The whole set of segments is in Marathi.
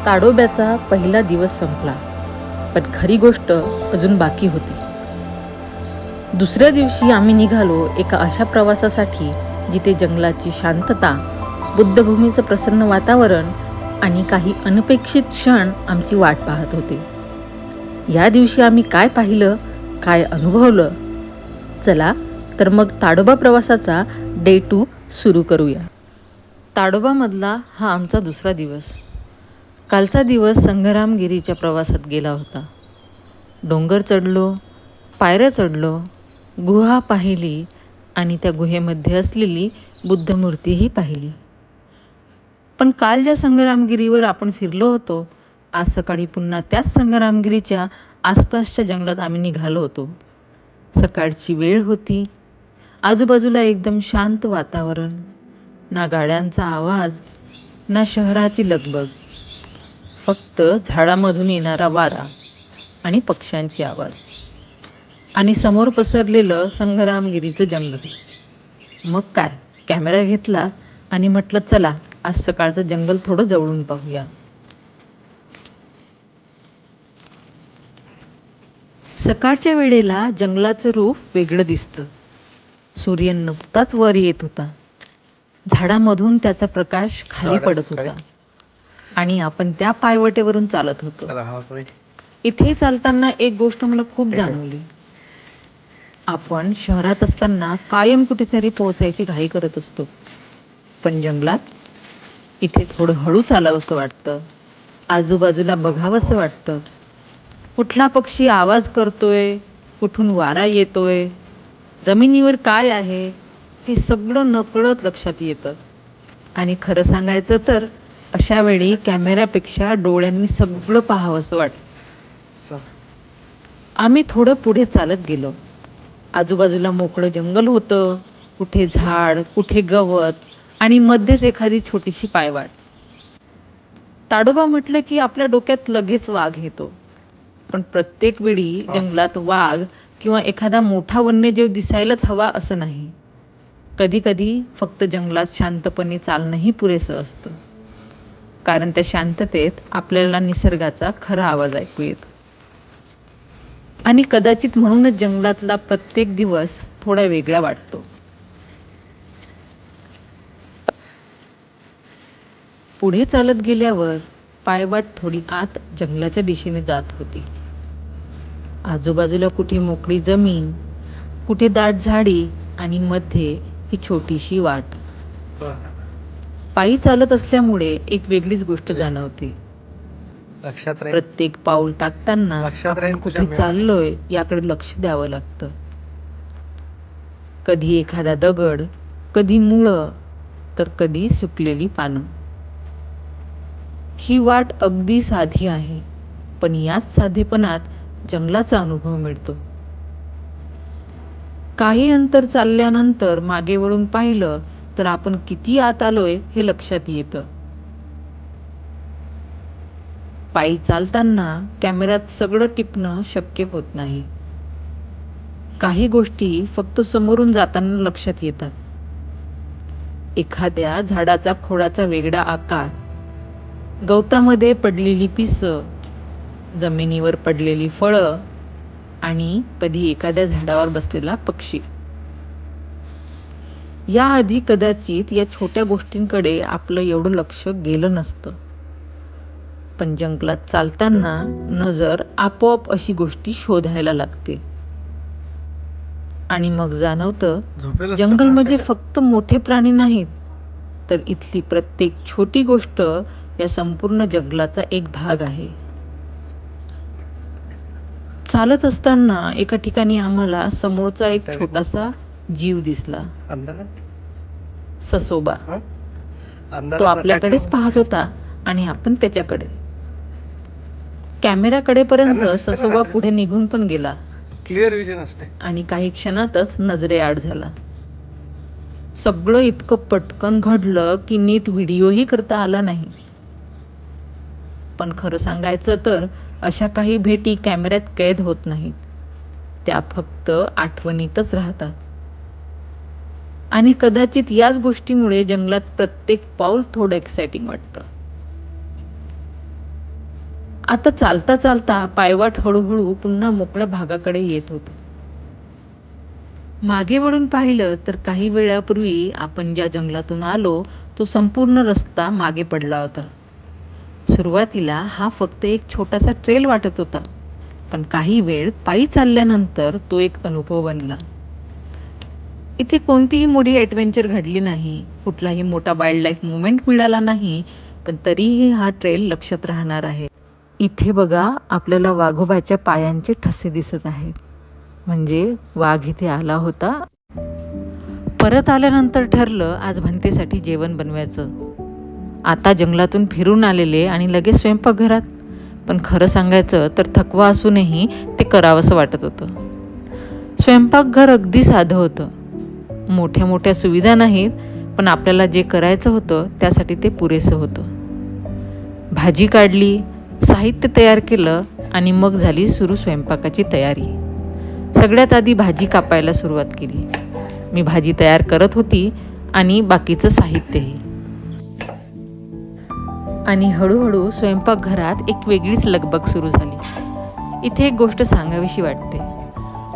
ताडोब्याचा पहिला दिवस संपला, पण खरी गोष्ट अजून बाकी होती. दुसऱ्या दिवशी आम्ही निघालो एका अशा प्रवासासाठी जिथे जंगलाची शांतता, बुद्धभूमीचं प्रसन्न वातावरण आणि काही अनपेक्षित क्षण आमची वाट पाहत होते. या दिवशी आम्ही काय पाहिलं, काय अनुभवलं? चला तर मग ताडोबा प्रवासाचा डे 2 सुरू करूया. ताडोबामधला हा आमचा दुसरा दिवस. कालचा दिवस संग्रामगिरीच्या प्रवासात गेला होता. डोंगर चढलो, पायऱ्या चढलो, गुहा पाहिली आणि त्या गुहेमध्ये असलेली बुद्धमूर्तीही पाहिली. पण काल ज्या संग्रामगिरीवर आपण फिरलो होतो, आज सकाळी पुन्हा त्याच संग्रामगिरीच्या आसपासच्या जंगलात आम्ही निघालो होतो. सकाळची वेळ होती. आजूबाजूला एकदम शांत वातावरण, ना गाड्यांचा आवाज, ना शहराची लगबग, फक्त झाडामधून येणारा वारा आणि पक्ष्यांची आवाज आणि समोर पसरलेलं संग्रामगिरीचं जंगल. मग काय, कॅमेरा घेतला आणि म्हटलं चला आज सकाळचं जंगल थोडं जवळून पाहूया. सकाळच्या वेळेला जंगलाचं रूप वेगळं दिसतं. सूर्य नुकताच वर येत होता. झाडामधून त्याचा प्रकाश खाली पडत होता आणि आपण त्या पायवटेवरून चालत होतो. इथे चालताना एक गोष्ट मला खूप जाणवली. आपण शहरात असताना कायम कुठेतरी पोहोचायची घाई करत असतो, पण जंगलात इथे थोडं हळू चालावंसं वाटतं. आजूबाजूला बघावंसं वाटतं. कुठला पक्षी आवाज करतोय, कुठून वारा येतोय, जमिनीवर काय आहे, हे सगळं नकळत लक्षात येतं. आणि खरं सांगायचं तर अशा वेळी कॅमेऱ्यापेक्षा डोळ्यांनी सगळं पाहावंसं वाटतं. आम्ही थोडं पुढे चालत गेलो. आजूबाजूला मोकळं जंगल होतं. कुठे झाड, कुठे गवत आणि मध्येच एखादी छोटीशी पायवाट. ताडोबा म्हटलं की आपल्या डोक्यात लगेच वाघ येतो. पण प्रत्येक वेळी जंगलात वाघ किंवा एखादा मोठा वन्यजीव दिसायलाच हवा असं नाही. कधी कधी फक्त जंगलात शांतपणे चालणंही पुरेसं असतं, कारण त्या शांततेत आपल्याला निसर्गाचा खरा आवाज ऐकू येतो. आणि कदाचित म्हणूनच जंगलातला प्रत्येक दिवस थोडा वेगळा वाटतो. पुढे चालत गेल्यावर पायवाट थोडी आत जंगलाच्या दिशेने जात होती. आजूबाजूला कुठे मोकळी जमीन, कुठे दाट झाडी आणि मध्ये ही छोटीशी वाट. पायी चालत असल्यामुळे एक वेगळीच गोष्ट जाणवते. प्रत्येक पाऊल टाकताना आपण कुठे चाललोय याकडे लक्ष द्यावं लागतं. कधी एखादा दगड, कधी मुळं, तर कधी सुकलेली पानं. ही वाट अगदी साधी आहे, पण याच साधेपणात जंगलाचा अनुभव मिळतो. काही अंतर चालल्यानंतर मागे वळून पाहिलं तर आपण किती आत आलोय हे लक्षात येतं. पायी चालताना कॅमेऱ्यात सगळं टिपणं शक्य होत नाही. काही गोष्टी फक्त समोरून जाताना लक्षात येतात. एखाद्या झाडाचा खोडाचा वेगळा आकार, गवतामध्ये पडलेली पिसं, जमिनीवर पडलेली फळं आणि कधी एखाद्या झाडावर बसलेला पक्षी. याआधी कदाचित या छोट्या गोष्टींकडे आपलं एवढं लक्ष गेलं नसतं. पण जंगलात चालताना नजर आपोआप अशी गोष्टी शोधायला लागते. आणि मग जाणवतं, जंगल म्हणजे फक्त मोठे प्राणी नाहीत, तर इथली प्रत्येक छोटी गोष्ट या संपूर्ण जंगलाचा एक भाग आहे. चालत असताना एका ठिकाणी आम्हाला समोरचा एक छोटासा जीव दिसला. ससोबा. तो आपल्याकडेच पाहत होता आणि आपण त्याच्याकडे. कॅमेऱ्याकडेपर्यंत ससोबा पुढे निघून पण गेला. क्लिअर विजन असते आणि काही क्षणातच नजरेआड झाला. सगळं इतकं पटकन घडलं की नीट व्हिडिओही करता आला नाही. पण खरं सांगायचं तर अशा काही भेटी कॅमेऱ्यात कैद होत नाहीत. त्या फक्त आठवणीतच राहतात. आणि कदाचित याच गोष्टीमुळे जंगलात प्रत्येक पाऊल थोडं एक्साइटिंग वाटतं. आता चालता चालता पायवाट हळूहळू पुन्हा मोकळ्या भागाकडे येत होती. मागे वळून पाहिलं तर काही वेळापूर्वी आपण ज्या जंगलातून आलो तो संपूर्ण रस्ता मागे पडला होता. सुरुवातीला हा फक्त एक छोटासा ट्रेल वाटत होता, पण काही वेळ पायी चालल्यानंतर तो एक अनुभव बनला. इथे कोणतीही मोठी ॲडव्हेंचर घडली नाही, कुठलाही मोठा वाईल्ड लाईफ मुवमेंट मिळाला नाही, पण तरीही हा ट्रेल लक्षात राहणार आहे. इथे बघा आपल्याला वाघोबाच्या पायांचे ठसे दिसत आहेत, म्हणजे वाघ इथे आला होता. परत आल्यानंतर ठरलं आज भंतेसाठी जेवण बनवायचं. आता जंगलातून फिरून आलेले आणि लगेच स्वयंपाकघरात. पण खरं सांगायचं तर थकवा असूनही ते करावंसं वाटत होतं. स्वयंपाकघर अगदी साधं होतं, मोठ्या मोठ्या सुविधा नाहीत, पण आपल्याला जे करायचं होतं त्यासाठी ते पुरेसं होतं. भाजी काढली, साहित्य तयार केलं आणि मग झाली सुरू स्वयंपाकाची तयारी. सगळ्यात आधी भाजी कापायला सुरुवात केली. मी भाजी तयार करत होती आणि बाकीचं साहित्यही. आणि हळूहळू स्वयंपाकघरात एक वेगळीच लगबग सुरू झाली. इथे एक गोष्ट सांगावीशी वाटते.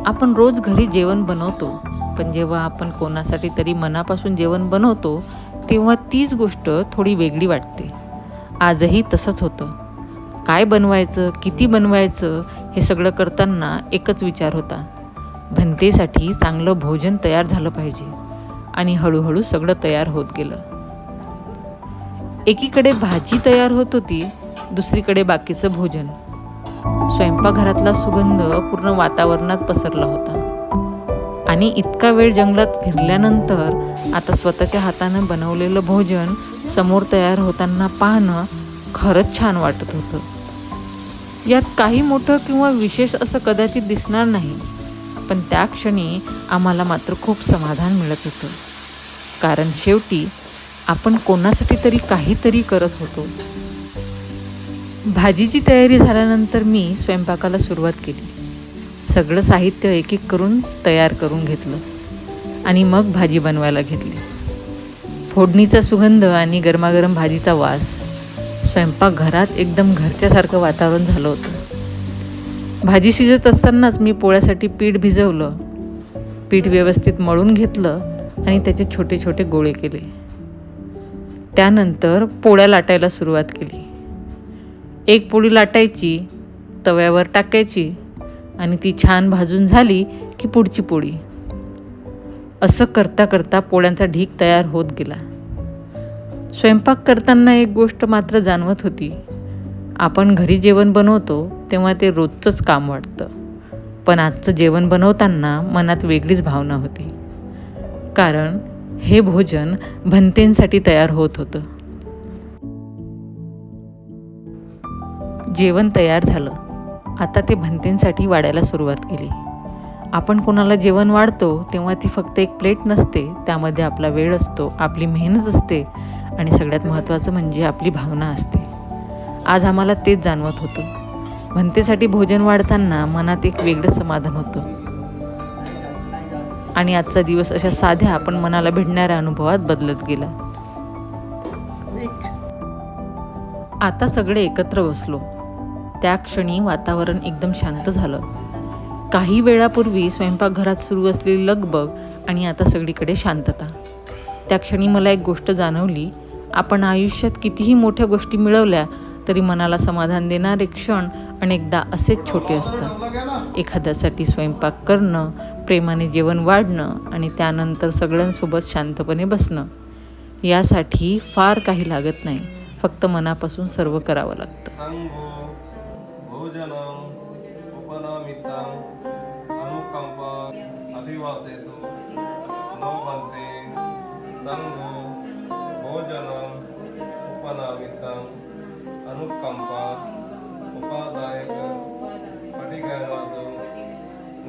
आपण रोज घरी जेवण बनवतो, पण जेव्हा आपण कोणासाठी तरी मनापासून जेवण बनवतो तेव्हा तीच गोष्ट थोडी वेगळी वाटते. आजही तसंच होतं. काय बनवायचं, किती बनवायचं हे सगळं करताना एकच विचार होता, भंतेसाठी चांगलं भोजन तयार झालं पाहिजे. आणि हळूहळू सगळं तयार होत गेलं. एकीकडे भाजी तयार होत होती, दुसरीकडे बाकीचं भोजन. स्वयंपाकघरातला सुगंध पूर्ण वातावरणात पसरला होता. आणि इतका वेळ जंगलात फिरल्यानंतर आता स्वतःच्या हातानं बनवलेलं भोजन समोर तयार होताना पाहणं खरंच छान वाटत होतं. यात काही मोठं किंवा विशेष असं कदाचित दिसणार नाही, पण त्या क्षणी आम्हाला मात्र खूप समाधान मिळत होतं. कारण शेवटी आपण कोणासाठी तरी काहीतरी करत होतो. भाजीची तयारी झाल्यानंतर मी स्वयंपाकाला सुरुवात केली. सगळं साहित्य एक एक करून तयार करून घेतलं आणि मग भाजी बनवायला घेतली. फोडणीचा सुगंध आणि गरमागरम भाजीचा वास स्वयंपाकघरात एकदम घरच्यासारखं वातावरण झालं होतं. भाजी शिजत असतानाच मी पोळ्यासाठी पीठ भिजवलं. पीठ व्यवस्थित मळून घेतलं आणि त्याचे छोटे छोटे गोळे केले. त्यानंतर पोळ्या लाटायला सुरुवात केली. एक पोळी लाटायची, तव्यावर टाकायची आणि ती छान भाजून झाली की पुढची पोळी. असं करता करता पोळ्यांचा ढीग तयार होत गेला. स्वयंपाक करताना एक गोष्ट मात्र जाणवत होती. आपण घरी जेवण बनवतो तेव्हा ते रोजचंच काम वाटतं, पण आजचं जेवण बनवताना मनात वेगळीच भावना होती. कारण हे भोजन भंतेंसाठी तयार होत होतं. जेवण तयार झालं. आता ते भंतेंसाठी वाढायला सुरुवात केली. आपण कोणाला जेवण वाढतो तेव्हा ती फक्त एक प्लेट नसते, त्यामध्ये आपला वेळ असतो, आपली मेहनत असते आणि सगळ्यात महत्त्वाचं म्हणजे आपली भावना असते. आज आम्हाला तेच जाणवत होतं. भंतेसाठी भोजन वाढताना मनात एक वेगळं समाधान होतं. आणि आजचा दिवस अशा साध्या पण मनाला भिडणाऱ्या अनुभवात बदलत गेला. आता सगळे एकत्र बसलो. त्या क्षणी वातावरण एकदम शांत झालं. काही वेळापूर्वी स्वयंपाकघरात सुरू असलेली लगबग आणि आता सगळीकडे शांतता. त्या क्षणी मला एक गोष्ट जाणवली. आपण आयुष्यात कितीही मोठ्या गोष्टी मिळवल्या तरी मनाला समाधान देणारे क्षण अनेकदा असेच छोटे असतात. एखाद्यासाठी स्वयंपाक करणं, प्रेमाने जेवण वाढणं आणि त्यानंतर सगळ्यांसोबत शांतपणे बसणं, यासाठी फार काही लागत नाही. फक्त मनापासून सर्व करावं लागतं. भोजनम उपनामितम अनुकंपा अधिवासेतु नो बनते संगो भोजनम उपनामितम अनुकंपा उपादायक पटिगनादो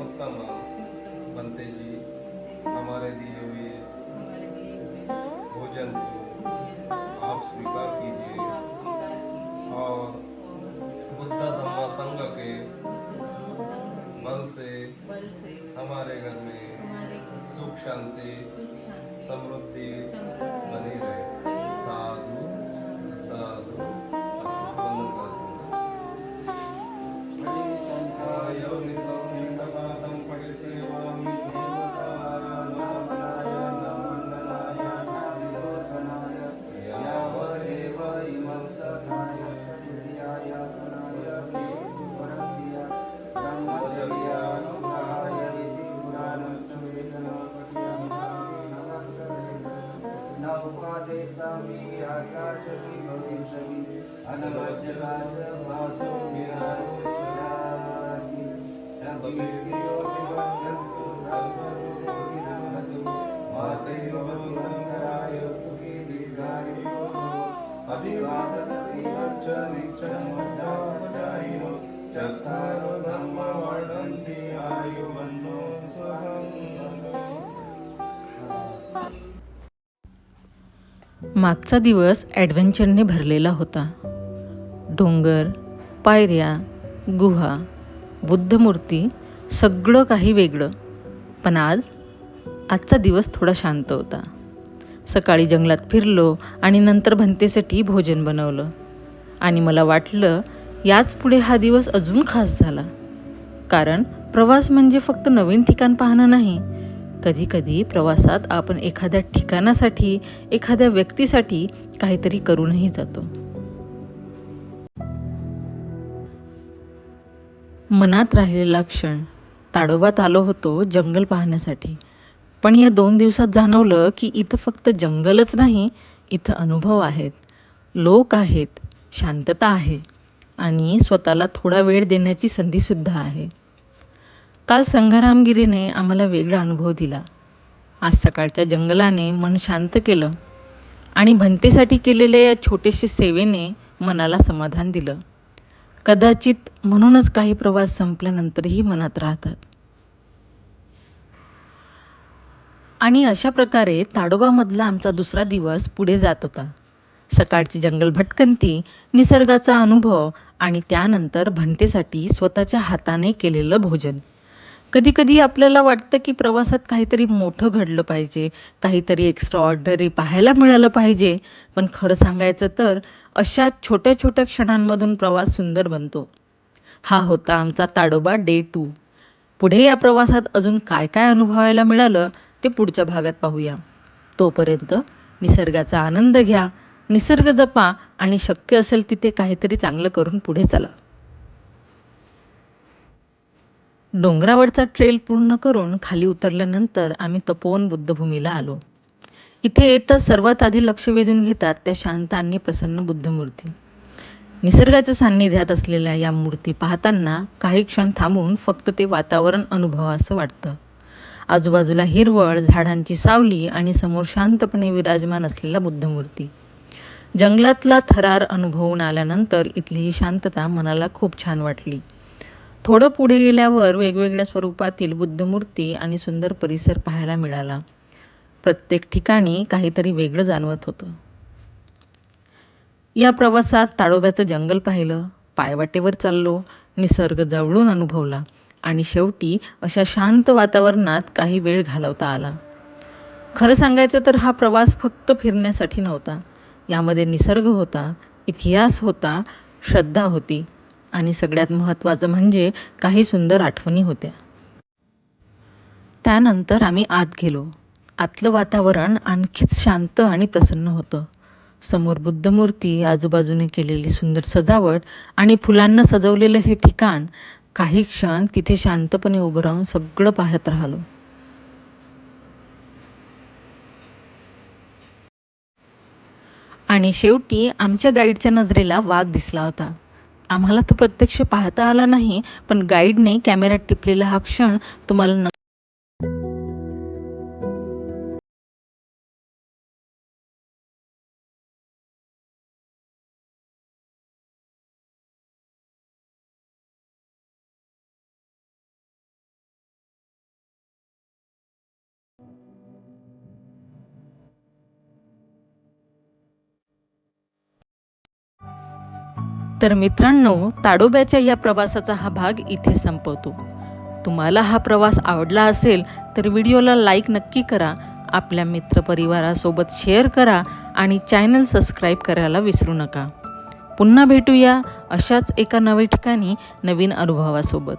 उत्तम बनते जी हमारे दिए हुए भोजन को आप स्वीकार कीजिए और बुद्ध धम्म संघ के बल से हमारे घर में सुख शांति समृद्धि बनी रहे. साधु साधु. वंदन करते हैं. चत्तारो धम्मा वर्धन्ति आयुर्मन्नो सुखं। मागचा दिवस ॲडव्हेंचरने भरलेला होता. डोंगर, पायऱ्या, गुहा, बुद्धमूर्ती, सगळं काही वेगळं. पण आजचा दिवस थोडा शांत होता. सकाळी जंगलात फिरलो आणि नंतर भंतेसाठी भोजन बनवलं. आणि मला वाटलं याच पुढे हा दिवस अजून खास झाला. कारण प्रवास म्हणजे फक्त नवीन ठिकाण पाहणं नाही. कधीकधी प्रवासात आपण एखाद्या ठिकाणासाठी, एखाद्या व्यक्तीसाठी काहीतरी करूनही जातो. मनात राहिलेला क्षण. ताडोबात आलो होतो जंगल पाहण्यासाठी. पण या 2 दिवसात जाणवलं की इथं फक्त जंगलच नाही, इथं अनुभव आहेत, लोक आहेत, शांतता आहे आणि स्वतःला थोडा वेळ देण्याची संधीसुद्धा आहे. काल संग्रामगिरीने आम्हाला वेगळा अनुभव दिला. आज सकाळच्या जंगलाने मन शांत केलं आणि भंतेसाठी केलेल्या या छोटेसे सेवेने मनाला समाधान दिलं. कदाचित म्हणूनच काही प्रवास संपल्यानंतरही मनात राहतात. आणि अशा प्रकारे ताडोबामधला आमचा दुसरा दिवस पुढे जात होता. सकाळची जंगल भटकंती, निसर्गाचा अनुभव आणि त्यानंतर भंतेसाठी स्वतःच्या हाताने केलेलं भोजन. कधीकधी आपल्याला वाटतं की प्रवासात काहीतरी मोठं घडलं पाहिजे, काहीतरी एक्स्ट्रा ऑर्डिनरी पाहायला मिळालं पाहिजे. पण खरं सांगायचं तर अशा छोट्या छोट्या क्षणांमधून प्रवास सुंदर बनतो. हा होता आमचा ताडोबा डे 2. पुढे या प्रवासात अजून काय काय अनुभवायला मिळालं ते पुढच्या भागात पाहूया. तोपर्यंत निसर्गाचा आनंद घ्या, निसर्ग जपा आणि शक्य असेल तिथे काहीतरी चांगलं करून पुढे चला. डोंगरावरचा ट्रेल पूर्ण करून खाली उतरल्यानंतर आम्ही तपोवन बुद्धभूमीला आलो. इथे येताच सर्वात आधी लक्ष वेधून घेतात त्या शांत आणि प्रसन्न बुद्धमूर्ती. निसर्गाच्या सान्निध्यात असलेल्या या मूर्ती पाहताना काही क्षण थांबून फक्त ते वातावरण अनुभवावंसं वाटतं. आजूबाजूला हिरवळ, झाडांची सावली आणि समोर शांतपणे विराजमान असलेला बुद्धमूर्ती. जंगलातला थरार अनुभवून आल्यानंतर इथली ही शांतता मनाला खूप छान वाटली. थोडं पुढे गेल्यावर वेगवेगळ्या स्वरूपातील बुद्धमूर्ती आणि सुंदर परिसर पाहायला मिळाला. प्रत्येक ठिकाणी काहीतरी वेगळं जाणवत होतं. या प्रवासात ताडोब्याचं जंगल पाहिलं, पायवाटेवर चाललो, निसर्ग जवळून अनुभवला आणि शेवटी अशा शांत वातावरणात काही वेळ घालवता आला. खरं सांगायचं तर हा प्रवास फक्त फिरण्यासाठी नव्हता. यामध्ये निसर्ग होता, इतिहास होता, श्रद्धा होती आणि सगळ्यात महत्त्वाचं म्हणजे काही सुंदर आठवणी होत्या. त्यानंतर आम्ही आत गेलो. आतलं वातावरण आणखीच शांत आणि प्रसन्न होतं. समोर बुद्धमूर्ती, आजूबाजूने केलेली सुंदर सजावट आणि फुलांना सजवलेलं हे ठिकाण. काही क्षण तिथे शांतपणे उभं राहून सगळं पाहत राहिलो. आणि शेवटी आमच्या गाईडच्या नजरेला वाघ दिसला होता. आम्हाला तो प्रत्यक्ष पाहता आला नाही, पण गाईडने कॅमेऱ्यात टिपलेला हा क्षण तुम्हाला तर मित्रांनो, ताडोब्याच्या या प्रवासाचा हा भाग इथे संपवतो. तुम्हाला हा प्रवास आवडला असेल तर व्हिडिओला लाईक नक्की करा, आपल्या मित्रपरिवारासोबत शेअर करा आणि चॅनल सबस्क्राईब करायला विसरू नका. पुन्हा भेटूया अशाच एका नव्या ठिकाणी नवीन अनुभवासोबत.